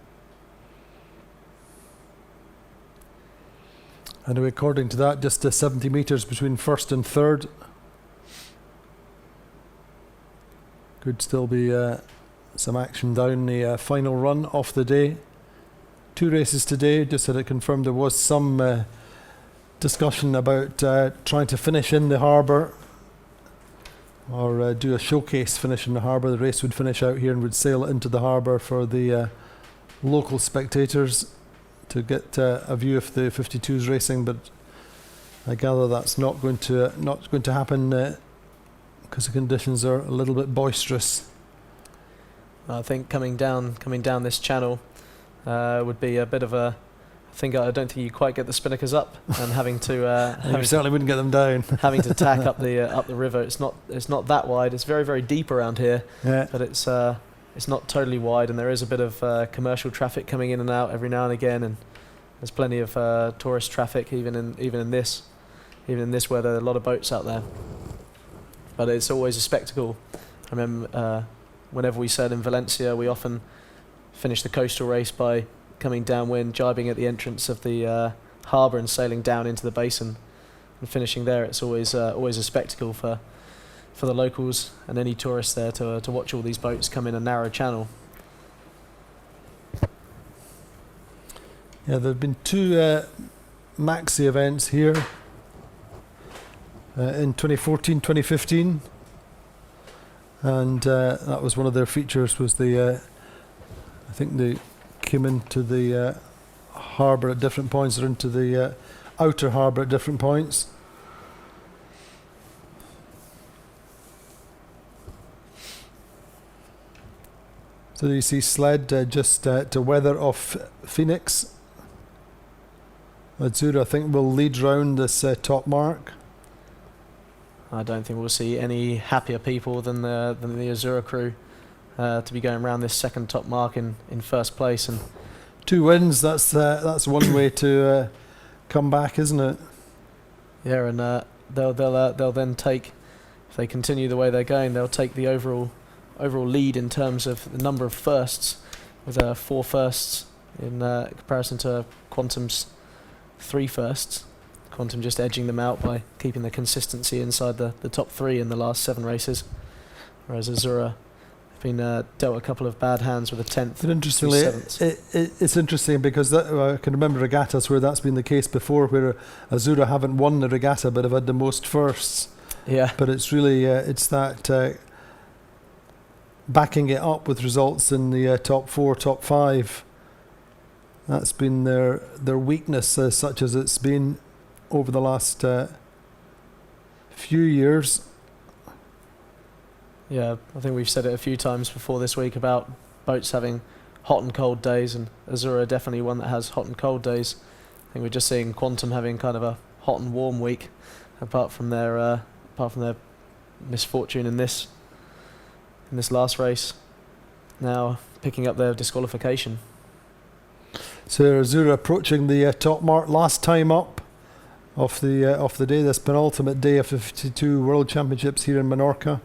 And according to that, just 70 metres between first and third. Could still be some action down the final run of the day. 2 races today. Just had it confirmed there was some discussion about trying to finish in the harbour, or do a showcase finish in the harbour. The race would finish out here and would sail into the harbour for the local spectators to get a view of the 52s racing. But I gather that's not going to happen because the conditions are a little bit boisterous. I think coming down this channel would be a bit of a. I don't think you quite get the spinnakers up, and having to. You certainly wouldn't get them down. Having to tack up the river. It's not that wide. It's very, very deep around here. Yeah. But it's not totally wide, and there is a bit of commercial traffic coming in and out every now and again, and there's plenty of tourist traffic even in this where there are a lot of boats out there. But it's always a spectacle. I remember whenever we sailed in Valencia, we often finished the coastal race by coming downwind, jibing at the entrance of the harbour and sailing down into the basin and finishing there. It's always a spectacle for the locals and any tourists there to watch all these boats come in a narrow channel. Yeah, there have been 2 maxi events here in 2014, 2015, and that was one of their features. Was I think they came into the harbour at different points, or into the outer harbour at different points. So you see Sled just to weather off Phoenix. Azura, I think, will lead round this top mark. I don't think we'll see any happier people than the Azura crew to be going around this second top mark in first place. And 2 wins. That's one way to come back, isn't it? Yeah, and they'll then take, if they continue the way they're going, they'll take the overall lead in terms of the number of firsts, with 4 firsts in comparison to Quantum's 3 firsts. Quantum just edging them out by keeping the consistency inside the top 3 in the last 7 races, whereas Azura have been dealt a couple of bad hands with a 10th. But interestingly, it's interesting because I can remember regattas where that's been the case before, where Azura haven't won the regatta but have had the most firsts. Yeah. But it's really it's that backing it up with results in the top 4, top 5. That's been their weakness, such as it's been over the last few years. Yeah, I think we've said it a few times before this week about boats having hot and cold days, and Azura definitely one that has hot and cold days. I think we're just seeing Quantum having kind of a hot and warm week, apart from their misfortune in this last race. Now picking up their disqualification. So Azura approaching the top mark, last time up of the day, this penultimate day of the 52 World Championships here in Menorca.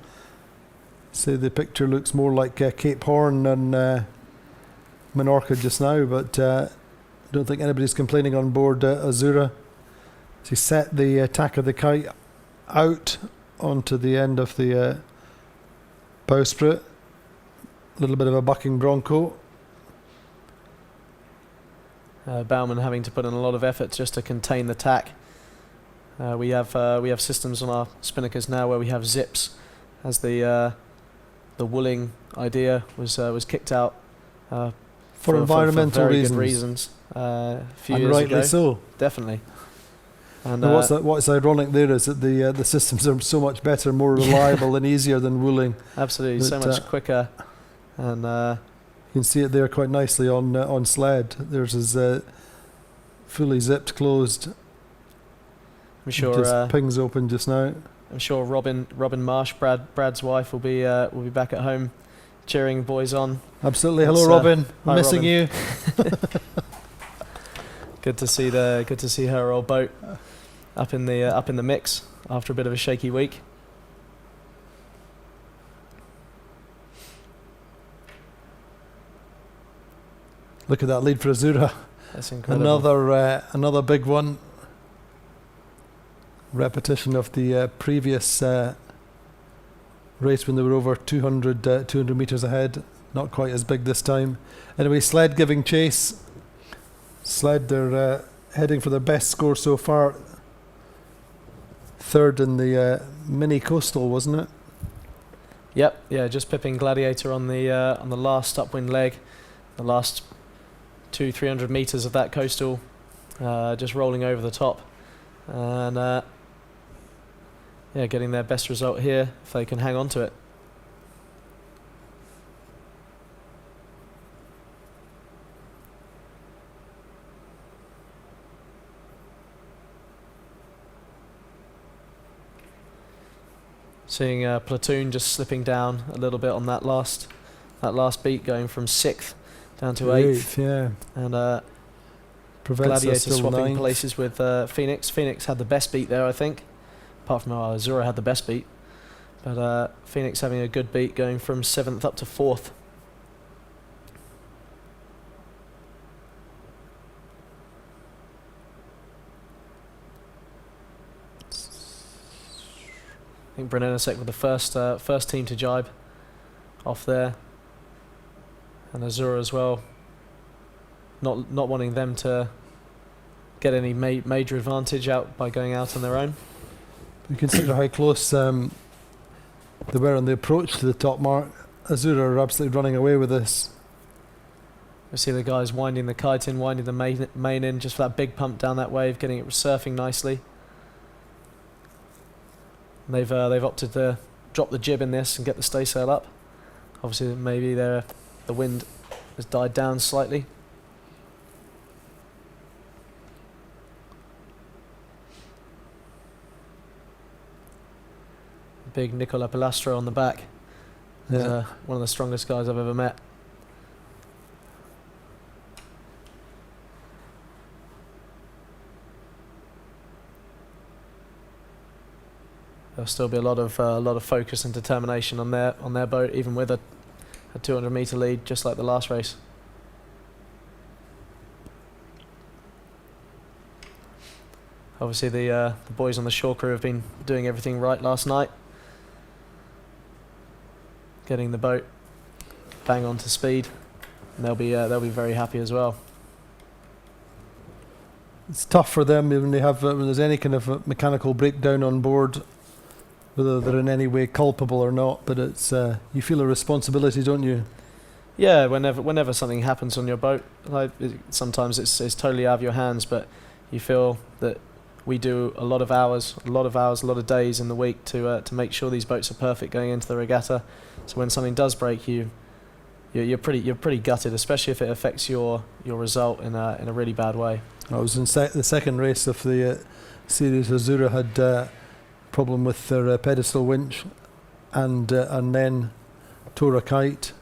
So the picture looks more like Cape Horn than Menorca just now, but I don't think anybody's complaining on board Azura. So he set the tack of the kite out onto the end of the bowsprit. A little bit of a bucking bronco. Baumann having to put in a lot of effort just to contain the tack. We have systems on our spinnakers now where we have zips, as the wooling idea was kicked out for environmental very reasons. Good reasons. A few and years rightly ago. so. Definitely. And what's ironic there is that the systems are so much better, more reliable, and easier than wooling. Absolutely, so much quicker. And you can see it there quite nicely on Sled. There's his fully zipped, closed. I'm sure just pings open just now. I'm sure Robin Marsh, Brad's wife, will be back at home, cheering boys on. Absolutely. Hello, Robin. Hi, missing Robin. you. Good to see her old boat up in the mix after a bit of a shaky week. Look at that lead for Azura. That's incredible. Another big one. Repetition of the previous race when they were over 200 metres ahead. Not quite as big this time. Anyway, Sled giving chase. Sled, they're heading for their best score so far. 3rd in the mini coastal, wasn't it? Yep. Yeah, just pipping Gladiator on the last upwind leg, the last 200-300 metres of that coastal, just rolling over the top, and yeah, getting their best result here if they can hang on to it. Seeing Platoon just slipping down a little bit on that last beat, going from 6th down to 8th. Yeah. And Prevents Gladiator swapping 9th. places with Phoenix. Phoenix had the best beat there, I think. Apart from Azura had the best beat. But Phoenix having a good beat, going from 7th up to 4th. I think Brennensek with the first team to jibe off there, and Azura as well. Not wanting them to get any major advantage out by going out on their own. You consider how close they were on the approach to the top mark. Azura are absolutely running away with this. We see the guys winding the kite in, winding the main in, just for that big pump down that wave, getting it surfing nicely. They've opted to drop the jib in this and get the staysail up. Obviously, maybe the wind has died down slightly. Big Nicola Pilastro on the back. He's one of the strongest guys I've ever met. There'll still be a lot of focus and determination on their boat, even with a 200-meter lead, just like the last race. Obviously, the boys on the shore crew have been doing everything right last night, getting the boat bang on to speed, and they'll be very happy as well. It's tough for them when they have when there's any kind of a mechanical breakdown on board, whether they're in any way culpable or not. But it's you feel a responsibility, don't you? Yeah, whenever something happens on your boat, sometimes it's totally out of your hands, but you feel that we do a lot of hours, a lot of days in the week to make sure these boats are perfect going into the regatta. So when something does break, you're pretty gutted, especially if it affects your result in a really bad way. I was in the second race of the series. Azura had problem with their pedestal winch, and then tore a kite,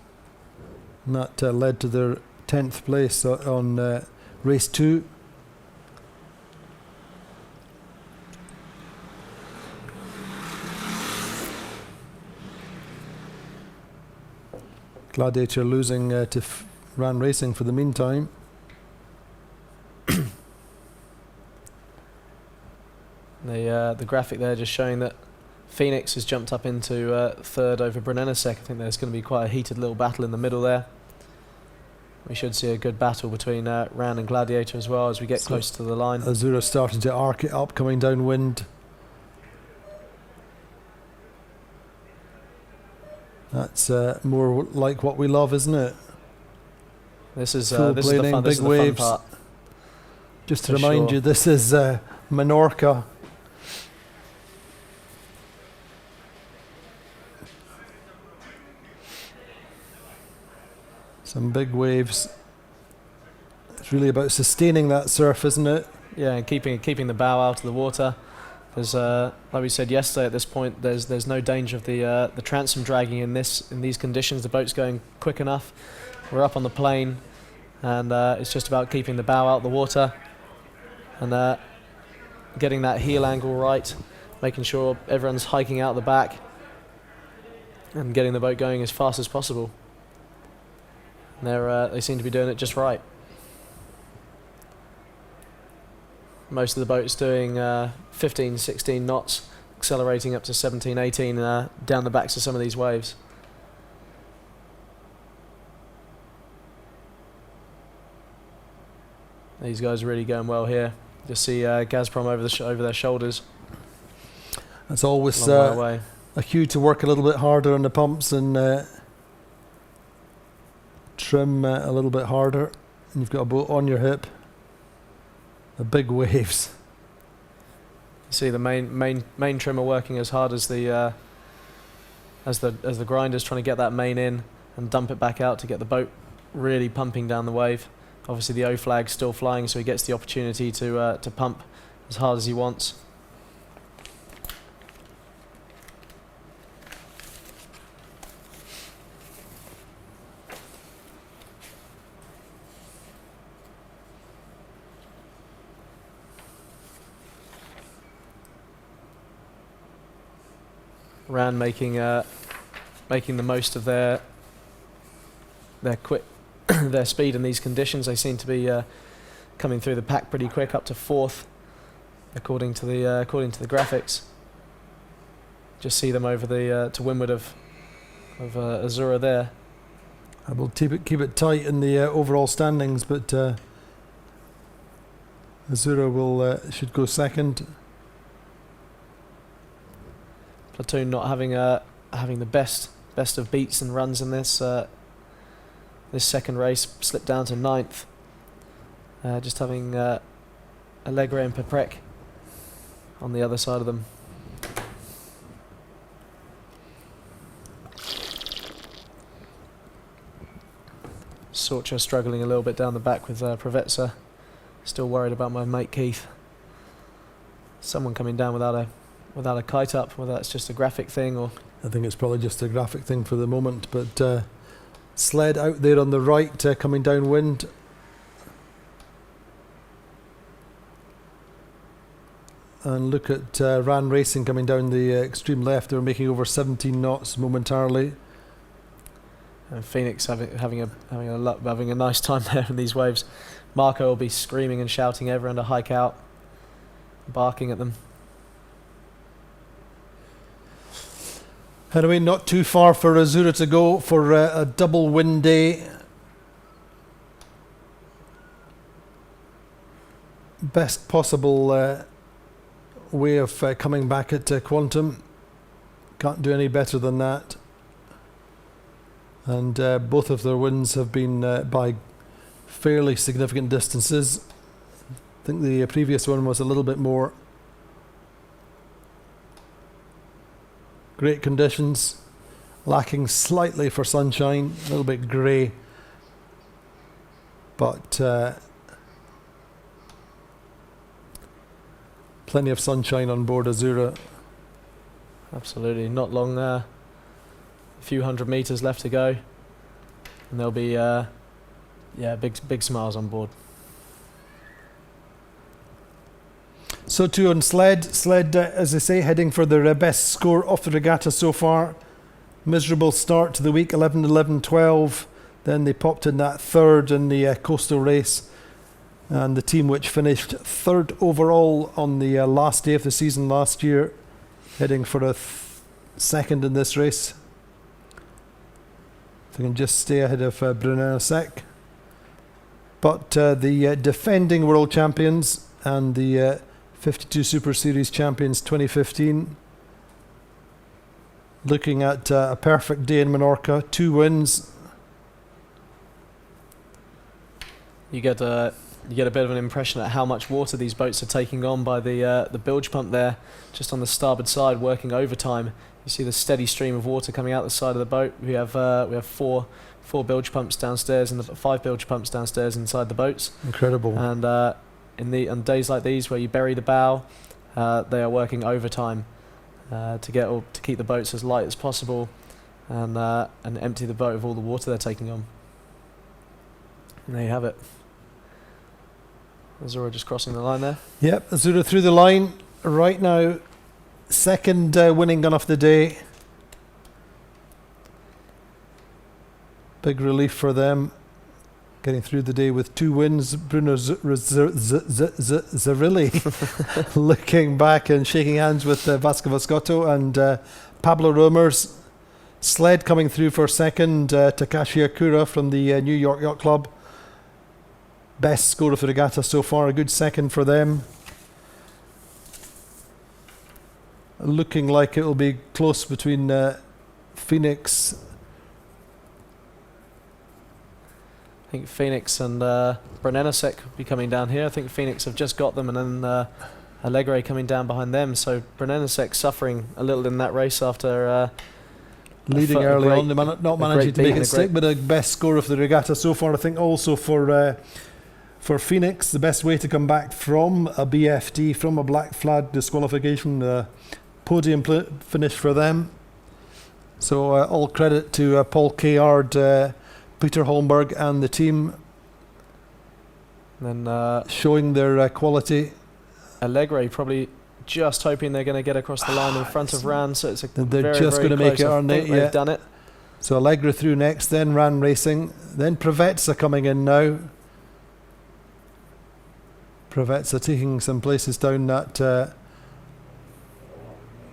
and that led to their 10th place on race 2. Gladiator losing to Ran Racing for the meantime. The graphic there just showing that Phoenix has jumped up into 3rd over Brennensek. I think there's going to be quite a heated little battle in the middle there. We should see a good battle between Ran and Gladiator as well as we get close to the line. Azura starting to arc it up, coming downwind. That's more like what we love, isn't it? This is Full the planing, fun. This big is the fun waves. part. Just to remind you, this is Menorca. Some big waves. It's really about sustaining that surf, isn't it? Yeah, and keeping the bow out of the water. There's like we said yesterday, at this point there's no danger of the transom dragging in these conditions. The boat's going quick enough. We're up on the plane, and it's just about keeping the bow out of the water and getting that heel angle right, making sure everyone's hiking out the back and getting the boat going as fast as possible. And they seem to be doing it just right. Most of the boat is doing 15, 16 knots, accelerating up to 17, 18 down the backs of some of these waves. These guys are really going well here. Just see Gazprom over their shoulders. It's always a a cue to work a little bit harder on the pumps and trim a little bit harder. And you've got a boat on your hip. The big waves. See the main trimmer working as hard as the grinder's trying to get that main in and dump it back out to get the boat really pumping down the wave. Obviously the O flag's still flying, so he gets the opportunity to pump as hard as he wants. Ran making the most of their their speed in these conditions. They seem to be coming through the pack pretty quick, up to 4th, according to the graphics. Just see them over the to windward of Azura there. I will keep it tight in the overall standings, but Azura should go second. Platoon not having the best of beats and runs in this this second race, slipped down to 9th. Just having Allegre and Paprec on the other side of them. Sorcha struggling a little bit down the back with Provetsa. Still worried about my mate Keith. Someone coming down without a kite up, whether that's just a graphic thing or... I think it's probably just a graphic thing for the moment, but Sled out there on the right, coming downwind. And look at Ran Racing coming down the extreme left. They're making over 17 knots momentarily. And Phoenix having a nice time there in these waves. Marco will be screaming and shouting everyone to hike out, barking at them. Anyway, not too far for Azura to go for a double wind day. Best possible way of coming back at Quantum. Can't do any better than that. And both of their wins have been by fairly significant distances. I think the previous one was a little bit more. Great conditions, lacking slightly for sunshine, a little bit grey, but plenty of sunshine on board Azura. Absolutely, not long there. A few hundred meters left to go, and there'll be big smiles on board. So too on Sled, as I say, heading for their best score of the regatta so far. Miserable start to the week, 11-11-12. Then they popped in that third in the coastal race. And the team which finished third overall on the last day of the season last year, heading for a second in this race. If they can just stay ahead of Brunello. But the defending world champions and the 52 Super Series champions 2015, looking at a perfect day in Menorca, 2 wins. You get a bit of an impression at how much water these boats are taking on by the bilge pump there, just on the starboard side, working overtime. You see the steady stream of water coming out the side of the boat. We have 4 bilge pumps downstairs and 5 bilge pumps downstairs inside the boats. Incredible. And on days like these where you bury the bow, they are working overtime to keep the boats as light as possible and empty the boat of all the water they're taking on. And there you have it. Azura just crossing the line there. Yep, Azura through the line right now. Second winning gun of the day. Big relief for them. Getting through the day with 2 wins. Bruno Zarilli looking back and shaking hands with Vasco Vascotto and Pablo Romers. Sled coming through for second. Takashi Akura from the New York Yacht Club. Best score of the regatta so far. A good second for them. Looking like it will be close between Phoenix. I think Phoenix and Brunello will be coming down here. I think Phoenix have just got them, and then Allegre coming down behind them. So Brunellasek suffering a little in that race after leading early on, not managing to make it stick, but the best score of the regatta so far. I think also for Phoenix, the best way to come back from a BFD, from a black flag disqualification, podium finish for them. So all credit to Paul Kayard, Peter Holmberg and the team, and showing their quality. Allegre probably just hoping they're going to get across the line in front of Ran, so it's they're just going to make it, aren't they? They've done it. So Allegre through next, then Ran Racing, then Preveza coming in now. Preveza taking some places down that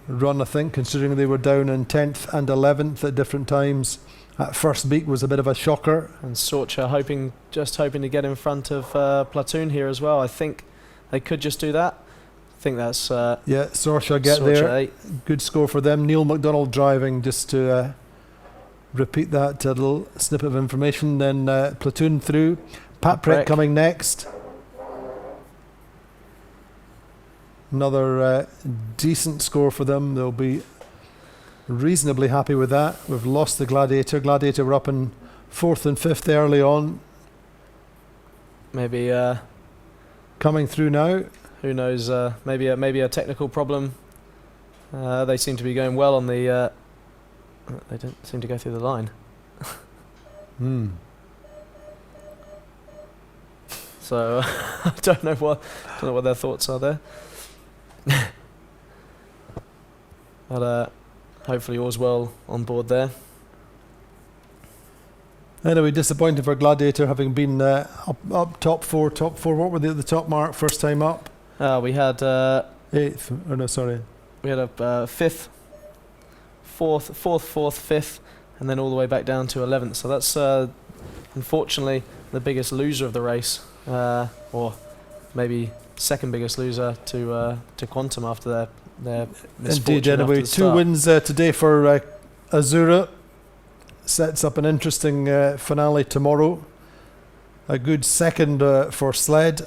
run, I think, considering they were down in 10th and 11th at different times. At first beat was a bit of a shocker. And Sorcha just hoping to get in front of Platoon here as well. I think they could just do that. I think that's yeah, Sorcha get Sorcha there. 8. Good score for them. Neil McDonald driving, just to repeat that little snippet of information. Then Platoon through. Paprec coming next. Another decent score for them. They'll be reasonably happy with that. We've lost the Gladiator. Gladiator were up in 4th and 5th early on. Maybe coming through now. Who knows? Maybe a technical problem. They seem to be going well on the. They don't seem to go through the line. So I don't know what their thoughts are there. But hopefully all's well on board there. Anyway, disappointing for Gladiator, having been up top four. What were they at the top mark first time up? We had 8th. Oh no, sorry. We had a 5th, 4th, 5th, and then all the way back down to 11th. So that's unfortunately the biggest loser of the race, or maybe second biggest loser to Quantum after their misfortune. Indeed, anyway, 2 wins today for Azura. Sets up an interesting finale tomorrow. A good second for Sled.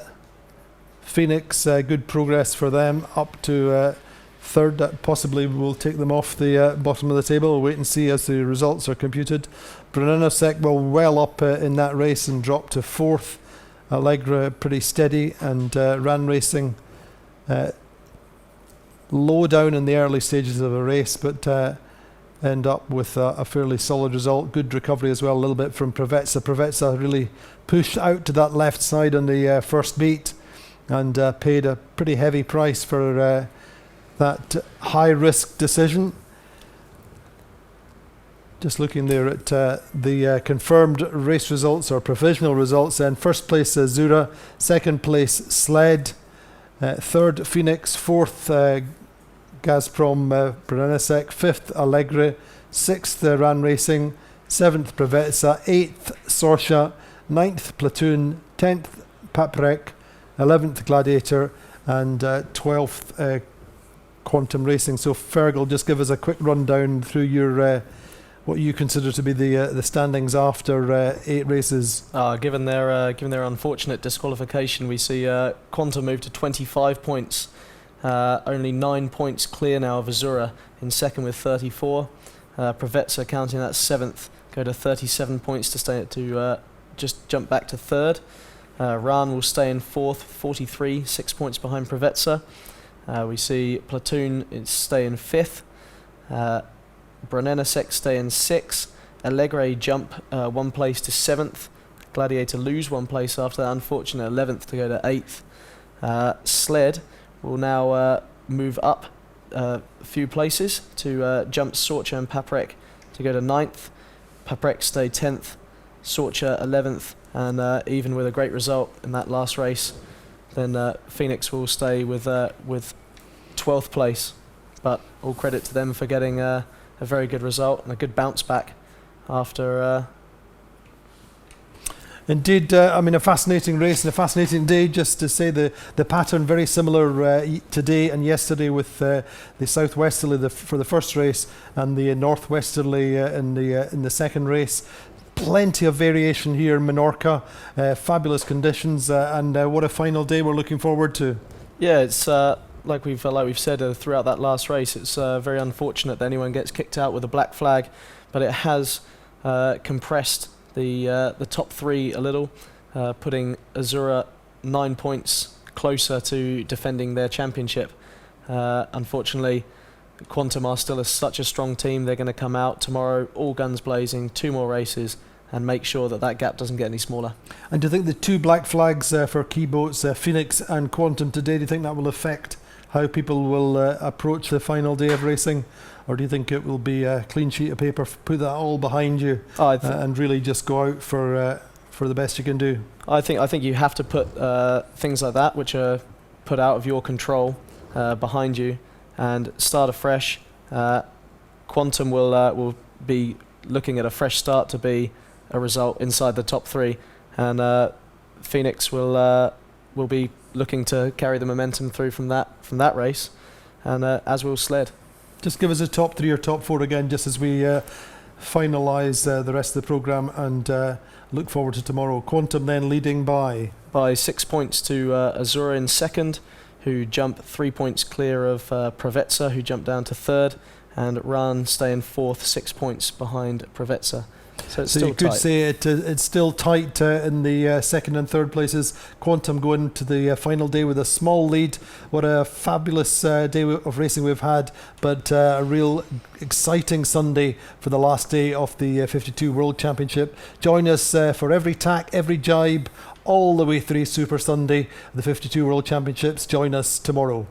Phoenix, good progress for them, up to 3rd. That possibly will take them off the bottom of the table. We'll wait and see as the results are computed. Brunellasek well up in that race and dropped to 4th. Allegre pretty steady, and Ran Racing low down in the early stages of a race, but end up with a fairly solid result. Good recovery as well, a little bit from Preveza. Preveza really pushed out to that left side on the first beat and paid a pretty heavy price for that high-risk decision. Just looking there at the confirmed race results or provisional results, then first place Azura, second place Sled, 3rd Phoenix, 4th Gazprom Brunellasek, 5th Allegre, 6th Ran Racing, 7th Preveza, 8th Sorcha, 9th Platoon, 10th Paprec, 11th Gladiator, and 12th Quantum Racing. So Fergal, just give us a quick rundown through your what you consider to be the standings after 8 races. Given their unfortunate disqualification, we see Quantum move to 25 points. Only 9 points clear now of Azura in second with 34. Preveza, counting that 7th, go to 37 points to stay to just jump back to 3rd. Ran will stay in 4th, 43, 6 points behind Preveza. We see Platoon stay in 5th. Brunellasek stay in 6th. Allegre jump 1 place to 7th. Gladiator lose 1 place after that unfortunate 11th to go to 8th. Sled will now move up a few places to jump Sorcha and Paprec to go to 9th. Paprec stay 10th, Sorcha 11th, and even with a great result in that last race, then Phoenix will stay with 12th place. But all credit to them for getting a very good result and a good bounce back after. Indeed, I mean, a fascinating race and a fascinating day. Just to say the pattern very similar today and yesterday with the southwesterly for the first race and the northwesterly in the second race. Plenty of variation here in Menorca. Fabulous conditions and what a final day we're looking forward to. Yeah, it's like we've said throughout that last race, it's very unfortunate that anyone gets kicked out with a black flag, but it has compressed the top 3 a little, putting Azura 9 points closer to defending their championship. Unfortunately, Quantum are still such a strong team. They're going to come out tomorrow, all guns blazing, 2 more races, and make sure that gap doesn't get any smaller. And do you think the 2 black flags for key boats, Phoenix and Quantum today, do you think that will affect how people will approach the final day of racing? Or do you think it will be a clean sheet of paper, put that all behind you and really just go out for the best you can do? I think you have to put things like that, which are put out of your control, behind you, and start afresh. Quantum will be looking at a fresh start to be a result inside the top 3, and Phoenix will be looking to carry the momentum through from that race, and as will Sled. Just give us a top 3 or top 4 again, just as we finalise the rest of the programme and look forward to tomorrow. Quantum then leading by 6 points to Azura in second, who jump 3 points clear of Pravetsa, who jumped down to third, and Ran staying fourth, 6 points behind Pravetsa. So it's still you could tight. say it's still tight in the second and third places. Quantum going to the final day with a small lead. What a fabulous day of racing we've had, but a real exciting Sunday for the last day of the 52 World Championship. Join us for every tack, every jibe, all the way through Super Sunday, the 52 World Championships. Join us tomorrow.